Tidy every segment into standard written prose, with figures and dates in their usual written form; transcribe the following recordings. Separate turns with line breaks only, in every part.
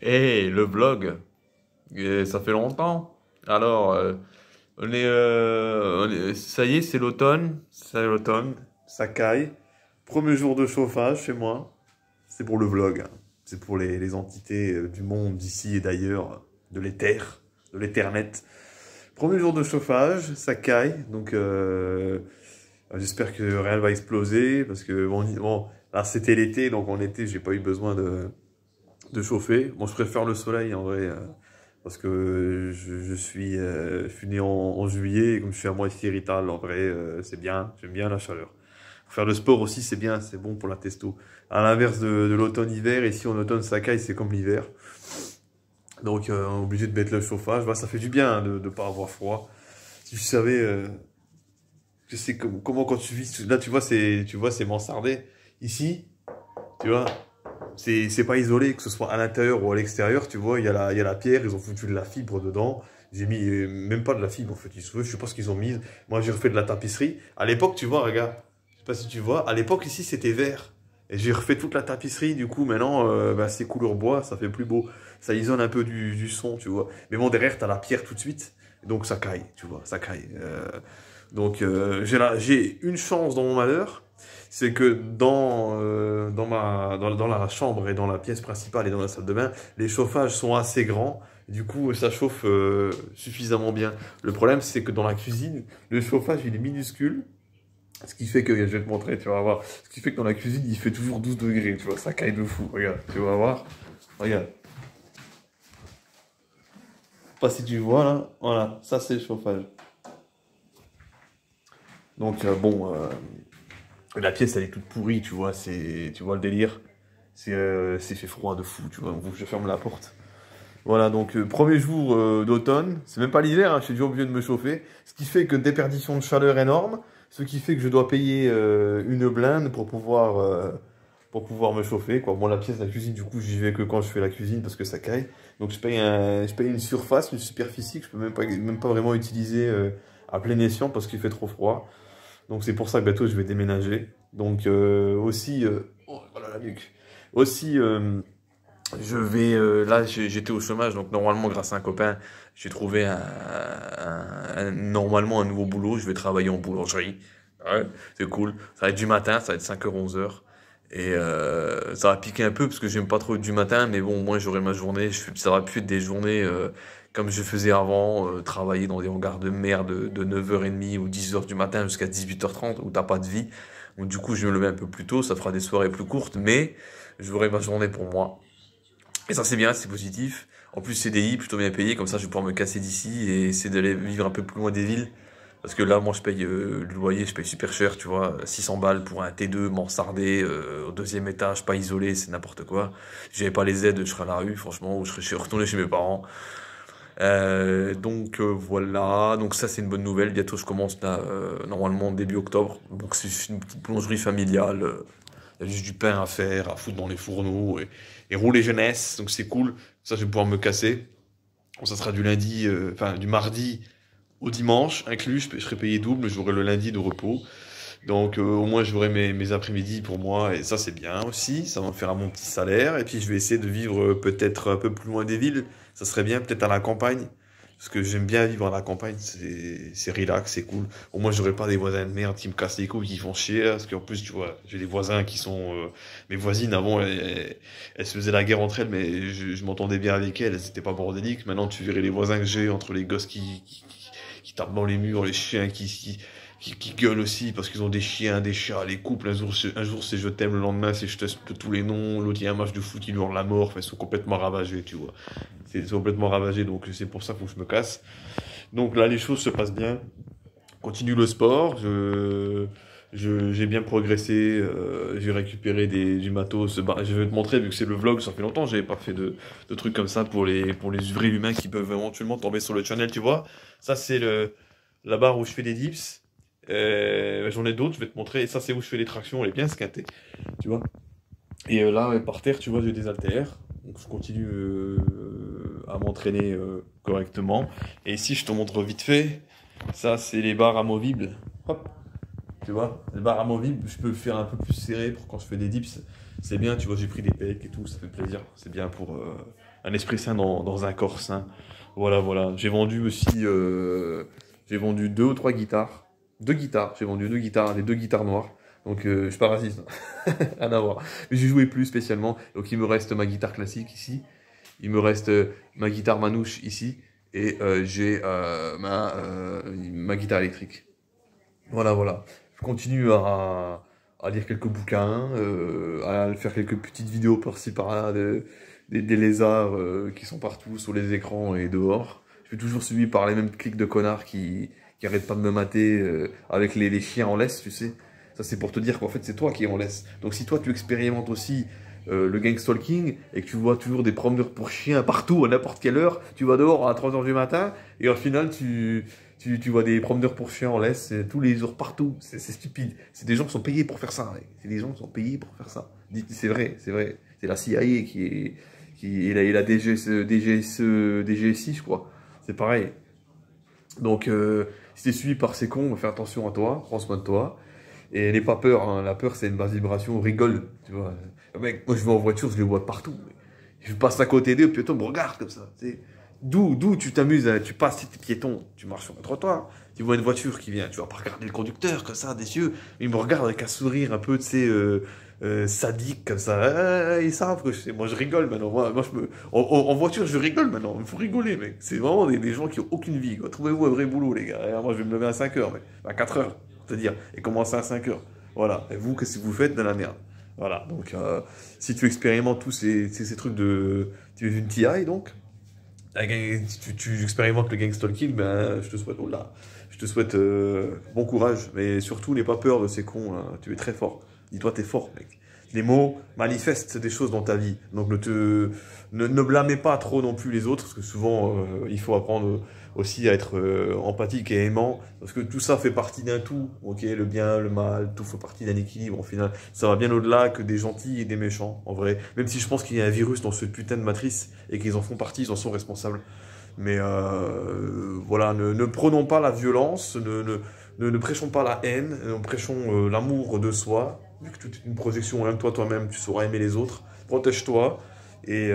Hey, le vlog, ça fait longtemps. Alors, ça y est, c'est l'automne, ça caille. Premier jour de chauffage chez moi, c'est pour le vlog, hein. C'est pour les entités du monde d'ici et d'ailleurs, de l'éther, de l'éthernet. Premier jour de chauffage, ça caille, donc j'espère que rien ne va exploser, parce que bon, là c'était l'été, donc en été j'ai pas eu besoin de chauffer. Bon, je préfère le soleil en vrai, parce que je suis né en juillet, et comme je suis à moitié irritable, en vrai, c'est bien, j'aime bien la chaleur. Faire le sport aussi, c'est bien, c'est bon pour la testo. À l'inverse de l'automne-hiver, ici en automne, ça caille, c'est comme l'hiver. Donc, on est obligé de mettre le chauffage. Bah, ça fait du bien hein, de ne pas avoir froid. Si tu savais, je sais comment quand tu vis, là, tu vois, c'est mansardé. Ici, tu vois, c'est pas isolé, que ce soit à l'intérieur ou à l'extérieur, tu vois, il y a la pierre, ils ont foutu de la fibre dedans. J'ai mis même pas de la fibre en fait, je sais pas ce qu'ils ont mis. Moi j'ai refait de la tapisserie. À l'époque, tu vois, regarde, je sais pas si tu vois, à l'époque ici c'était vert. Et j'ai refait toute la tapisserie, du coup maintenant bah, c'est couleur bois, ça fait plus beau. Ça isole un peu du son, tu vois. Mais bon, derrière t'as la pierre tout de suite, donc ça caille, tu vois, ça caille. Donc j'ai une chance dans mon malheur, c'est que dans la chambre et dans la pièce principale et dans la salle de bain, les chauffages sont assez grands. Du coup, ça chauffe suffisamment bien. Le problème, c'est que dans la cuisine, le chauffage, il est minuscule. Ce qui fait que, je vais te montrer, tu vas voir. Ce qui fait que dans la cuisine, il fait toujours 12 degrés, tu vois, ça caille de fou. Regarde, tu vas voir. Regarde. Je sais pas si tu vois là. Voilà, ça c'est le chauffage. Donc, la pièce, elle est toute pourrie, tu vois, tu vois le délire. C'est fait froid de fou, tu vois, donc je ferme la porte. Voilà, donc premier jour d'automne, c'est même pas l'hiver, hein, je suis déjà obligé de me chauffer, ce qui fait que déperdition de chaleur énorme, ce qui fait que je dois payer une blinde pour pouvoir me chauffer, quoi. Bon, la pièce, la cuisine, du coup, j'y vais que quand je fais la cuisine parce que ça caille. Donc je paye une surface, une superficie que je peux même pas vraiment utiliser à plein escient parce qu'il fait trop froid. Donc c'est pour ça que bientôt je vais déménager. Donc oh, voilà la nuque. Aussi, là j'étais au chômage, donc normalement grâce à un copain, j'ai trouvé normalement un nouveau boulot. Je vais travailler en boulangerie. Ouais, c'est cool. Ça va être du matin, ça va être 5h 11h. Et ça va piquer un peu parce que j'aime pas trop du matin, mais bon, au moins j'aurai ma journée. Ça va plus être des journées comme je faisais avant, travailler dans des hangars de merde de 9h30 ou 10h du matin jusqu'à 18h30 où t'as pas de vie. Donc du coup, je vais me lever un peu plus tôt, ça fera des soirées plus courtes, mais j'aurai ma journée pour moi. Et ça c'est bien, c'est positif. En plus CDI, plutôt bien payé, comme ça je vais pouvoir me casser d'ici et essayer d'aller vivre un peu plus loin des villes. Parce que là, moi je paye le loyer, je paye super cher, tu vois, 600 balles pour un T2 mansardé au deuxième étage, pas isolé, c'est n'importe quoi. Si j'avais pas les aides, je serais à la rue, franchement, ou je serais retourné chez mes parents. Voilà, donc ça c'est une bonne nouvelle. Bientôt je commence là, normalement début octobre. Donc c'est une petite boulangerie familiale. Il y a juste du pain à faire, à foutre dans les fourneaux et rouler jeunesse. Donc c'est cool. Ça je vais pouvoir me casser. Bon, ça sera du lundi, enfin du mardi au dimanche inclus. Je serai payé double. J'aurai le lundi de repos. Donc au moins j'aurai mes après-midi pour moi et ça c'est bien aussi, ça va me faire un bon petit salaire et puis je vais essayer de vivre peut-être un peu plus loin des villes, ça serait bien peut-être à la campagne parce que j'aime bien vivre à la campagne, c'est relax, c'est cool. Au moins j'aurai pas des voisins de merde qui me cassent les couilles, qui font chier parce qu'en plus tu vois, j'ai des voisins qui sont mes voisines avant elles se faisaient la guerre entre elles mais je m'entendais bien avec elles, elles étaient pas bordéliques. Maintenant tu verrais les voisins que j'ai entre les gosses qui tapent dans les murs, les chiens qui gueulent aussi parce qu'ils ont des chiens, des chats, les couples. Un jour c'est je t'aime, le lendemain c'est je te de tous les noms. L'autre il y a un match de foot, ils hurlent la mort. Enfin, ils sont complètement ravagés, tu vois. C'est complètement ravagé, donc c'est pour ça qu'il faut que je me casse. Donc là les choses se passent bien. Continue le sport. J'ai bien progressé. J'ai récupéré du matos. Bah, je vais te montrer vu que c'est le vlog. Ça fait longtemps que j'avais pas fait de trucs comme ça pour les vrais humains qui peuvent éventuellement tomber sur le channel, tu vois. Ça c'est la barre où je fais des dips. J'en ai d'autres, je vais te montrer. Et ça, c'est où je fais les tractions, elle est bien scintée, tu vois. Et là, par terre, tu vois, j'ai des haltères. Donc, je continue à m'entraîner correctement. Et ici, je te montre vite fait. Ça, c'est les barres amovibles. Hop, tu vois, les barres amovibles, je peux le faire un peu plus serré pour quand je fais des dips. C'est bien, tu vois, j'ai pris des pecs et tout, ça fait plaisir. C'est bien pour un esprit sain dans un corps sain. Voilà, voilà. J'ai vendu aussi, j'ai vendu 2 ou 3 guitares. 2 guitares, j'ai vendu 2 guitares, les 2 guitares noires. Donc je suis pas raciste, rien à voir. Mais j'y jouais plus spécialement. Donc il me reste ma guitare classique ici. Il me reste ma guitare manouche ici. Et j'ai ma guitare électrique. Voilà, voilà. Je continue à lire quelques bouquins, à faire quelques petites vidéos par-ci par-là, des lézards qui sont partout sur les écrans et dehors. Je suis toujours suivi par les mêmes clics de connards qui arrêtent pas de me mater avec les chiens en laisse, tu sais. Ça, c'est pour te dire qu'en fait, c'est toi qui es en laisse. Donc, si toi, tu expérimentes aussi le gang stalking et que tu vois toujours des promeneurs pour chiens partout, à n'importe quelle heure, tu vas dehors à 3 h du matin et au final, tu vois des promeneurs pour chiens en laisse tous les jours partout. C'est stupide. C'est des gens qui sont payés pour faire ça, mec. C'est des gens qui sont payés pour faire ça. C'est vrai, c'est vrai. C'est la CIA et la DGSI, je crois. C'est pareil. Donc, si t'es suivi par ces cons, fais attention à toi, prends soin de toi. Et n'aie pas peur, hein. La peur, c'est une basse vibration, rigole, tu vois. Mec, moi, je vais en voiture, je les vois partout. Je passe à côté d'eux, piéton me regarde comme ça. D'où tu t'amuses, tu passes, si t'es piéton, tu marches sur le trottoir, tu vois une voiture qui vient, tu vas pas regarder le conducteur comme ça, des yeux. Il me regarde avec un sourire un peu, tu sais, sadique comme ça. Ils savent que moi je rigole maintenant. Moi en voiture, je rigole maintenant. Il faut rigoler, mec. C'est vraiment des gens qui ont aucune vie. Trouvez-vous un vrai boulot, les gars. Et moi, je vais me lever à 5 h, mais à 4 h, c'est-à-dire, et commencer à 5 h. Voilà. Et vous, qu'est-ce que vous faites dans la merde? Voilà. Donc, si tu expérimentes tous ces trucs de. Tu es une TI, donc. Si tu expérimentes le gang stalking, ben, je te souhaite, oh là, je te souhaite bon courage, mais surtout n'aie pas peur de ces cons, hein. Tu es très fort. Dis-toi, t'es fort, mec. Les mots manifestent des choses dans ta vie, donc ne blâmez pas trop non plus les autres, parce que souvent il faut apprendre aussi à être empathique et aimant, parce que tout ça fait partie d'un tout, ok, le bien, le mal, tout fait partie d'un équilibre. Au final, ça va bien au-delà que des gentils et des méchants, en vrai. Même si je pense qu'il y a un virus dans ce putain de matrice et qu'ils en font partie, ils en sont responsables. Mais voilà, ne prenons pas la violence, ne prêchons pas la haine, prêchons l'amour de soi. Vu que tout est une projection, aime-toi toi-même, tu sauras aimer les autres. Protège-toi et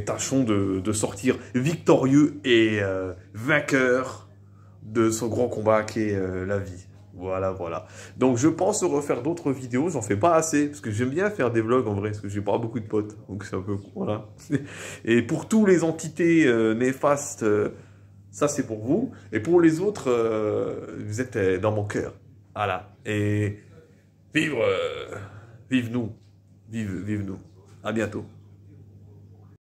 tâchons de sortir victorieux et vainqueur de ce grand combat qu'est la vie. Voilà, voilà. Donc, je pense refaire d'autres vidéos. J'en fais pas assez, parce que j'aime bien faire des vlogs, en vrai, parce que j'ai pas beaucoup de potes. Donc, c'est un peu... Voilà. Et pour tous les entités néfastes, ça, c'est pour vous. Et pour les autres, vous êtes dans mon cœur. Voilà. Et vive nous. Vive nous. À bientôt.